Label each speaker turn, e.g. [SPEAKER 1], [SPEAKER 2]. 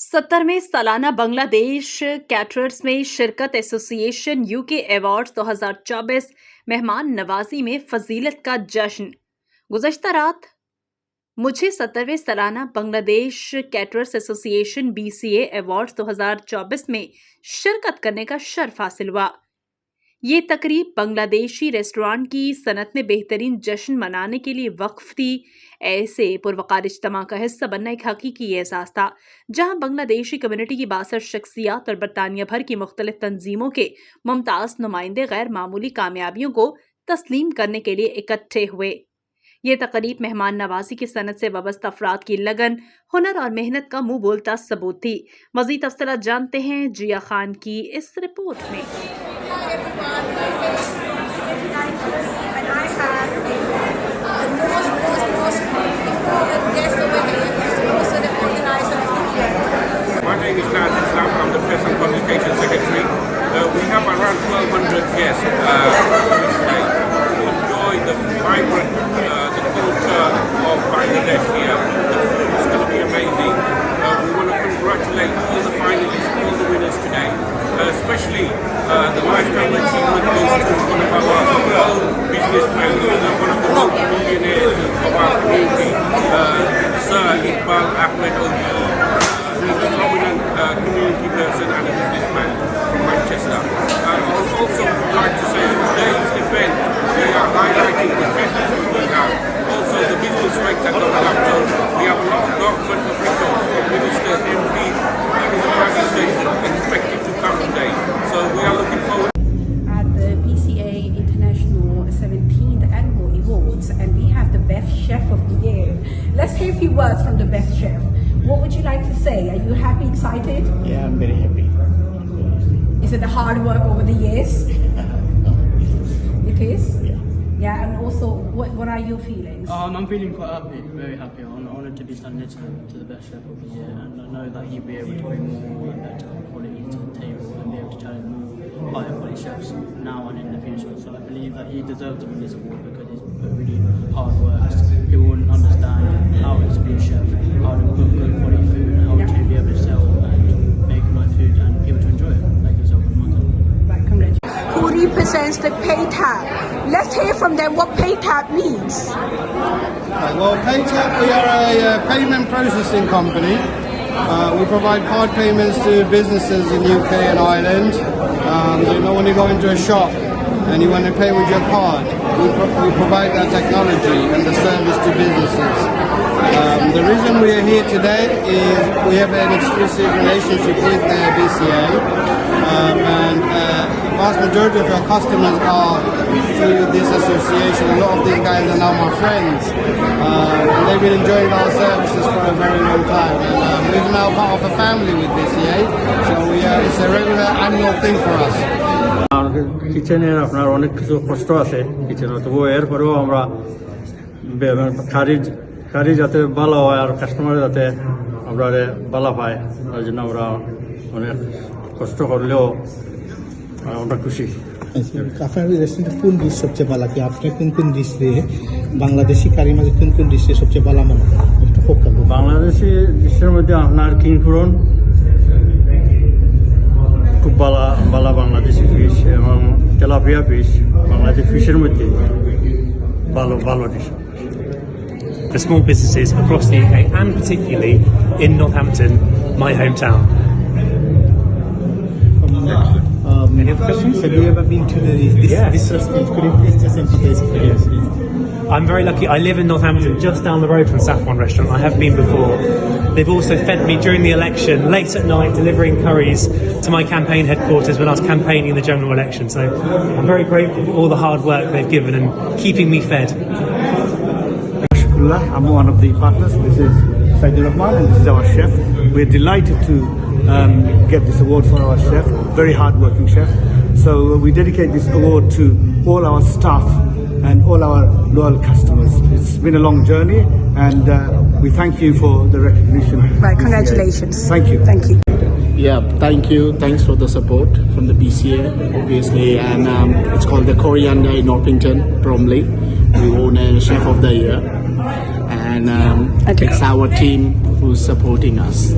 [SPEAKER 1] 70वें सालाना बंगला देश कैटरर्स में शिरकत एसोसिएशन यूके एवार्ड्स 2024 मेहमान नवाजी में फजीलत का जश्न। गुजशतः रात मुझे 70वें सालाना Bangladesh caterers association BCA awards 2024 में शिरकत करने का शर्फ हासिल हुआ। ये तकरीब बांग्लादेशी रेस्तोरां की सनत में बेहतरीन जश्न मनाने के लिए वक्फ थी। ऐसे वक़ार इजतमाع का हिस्सा बनना एक हक़ीक़ी एहसास था, जहां बांग्लादेशी कम्युनिटी की बााثر शख्सियात और बरतानिया भर की मुख्तलिफ तंजीमों के मुमताज़ नुमाइंदे गैर मामूली कामयाबियों को तस्लीम करने के लिए इकट्ठे हुए। ये तकरीब मेहमान नवाजी की सनत से वाबस्ता अफराद की लगन, हुनर और मेहनत का मुंह बोलता सबूत थी। मज़ीद तफसीलात जानते हैं जिया खान की इस रिपोर्ट में।
[SPEAKER 2] My name is Haasel. I'm the Press and Communication Secretary. We have around 1,200 guests today who enjoy the vibrant the culture of Bangladesh here. The food is going to be amazing. We want to congratulate all the finalists, all the winners today, especially the lifetime achievement goes to one of our own businessmen, one of the local millionaires of our community, Sir Iqbal Ahmed Oji. He's a prominent community person and a businessman from Manchester. I would also like to say today's event, we are highlighting the best food we have. Also the business rates are going up. So we have a lot of government officials, ministers, MPs, in the Prime Station expected to come today. So we are looking forward.
[SPEAKER 3] At the BCA International 17th Annual Awards, and we have the best chef of the year. Let's hear a few words from the best chef. What would you like to say? Are you happy, excited?
[SPEAKER 4] Yeah, I'm very happy.
[SPEAKER 3] Is it the hard work over the years? It is?
[SPEAKER 4] Yeah.
[SPEAKER 3] Yeah, and also, what are your feelings?
[SPEAKER 5] I'm feeling quite happy, very happy. I'm honoured to be standing to the best chef of the year, and I know that he'll be able to bring more and better quality to the table and be able to challenge more higher quality chefs now and in the future. So I believe that he deserves to win this award because he's put really hard work. He wouldn't understand how it is to be a chef, how to cook good quality food, and how to be able to sell and make good food and people to enjoy it, like yourself and myself.
[SPEAKER 3] Right, congratulations. Who represents the pay tab? Let's hear from them what pay tab means.
[SPEAKER 6] Well, PayTap, we are a payment processing company. We provide card payments to businesses in UK and Ireland. You know, when you go into a shop and you want to pay with your card, we provide that technology and the service to businesses. The reason we are here today is we have an exclusive relationship with the BCA, and the vast majority of our customers are through this association. A lot of these guys are now my friends. They've been enjoying our services for a very long time, and we're now part of a family with BCA, so it's a regular annual thing for us.
[SPEAKER 7] কিচেনের আপনার অনেক কিছু কষ্ট আছে কিচেনে, তবু এরপরেও আমরা কারি যাতে ভালো হয় আর কাস্টমার যাতে আমরা ভালো পায়, তার জন্য আমরা অনেক কষ্ট করলেও আমরা খুশি।
[SPEAKER 4] আপনার রেস্টুরেন্টে কোন ডিশ সবচেয়ে ভালো লাগে? আপনি কোন ডিশ দিয়ে বাংলাদেশি কারির মধ্যে কোন ডিশ সবচেয়ে ভালো মনে হয়?
[SPEAKER 7] বাংলাদেশি ডিশের মধ্যে আপনার কিংফুরন খুব ভালো বাংলাদেশি ফিশ এবং তেলাপিয়া ফিশ বাংলাদেশি ফিশের মধ্যে ভালো dish.
[SPEAKER 8] For small businesses across the UK and particularly in Northampton, my hometown.
[SPEAKER 4] Any other questions? Have you ever been to this restaurant? Could you please just emphasize for us?
[SPEAKER 8] I'm very lucky. I live in Northampton, just down the road from Saffron Restaurant. I have been before. They've also fed me during the election, late at night, delivering curries to my campaign headquarters when I was campaigning in the general election. So I'm very grateful for all the hard work they've given and keeping me fed.
[SPEAKER 9] I'm one of the partners. This is Saidul Rahman and this is our chef. We're delighted to get this award for our chef, very hard-working chef. So we dedicate this award to all our staff and all our loyal customers. It's been a long journey, and we thank you for the recognition.
[SPEAKER 3] Right, congratulations.
[SPEAKER 9] Thank you.
[SPEAKER 3] Thank you.
[SPEAKER 10] Yeah, thank you. Thanks for the support from the BCA, obviously, and it's called the Coriander in Orpington, Bromley. We won a Chef of the Year, and it's our team who's supporting us.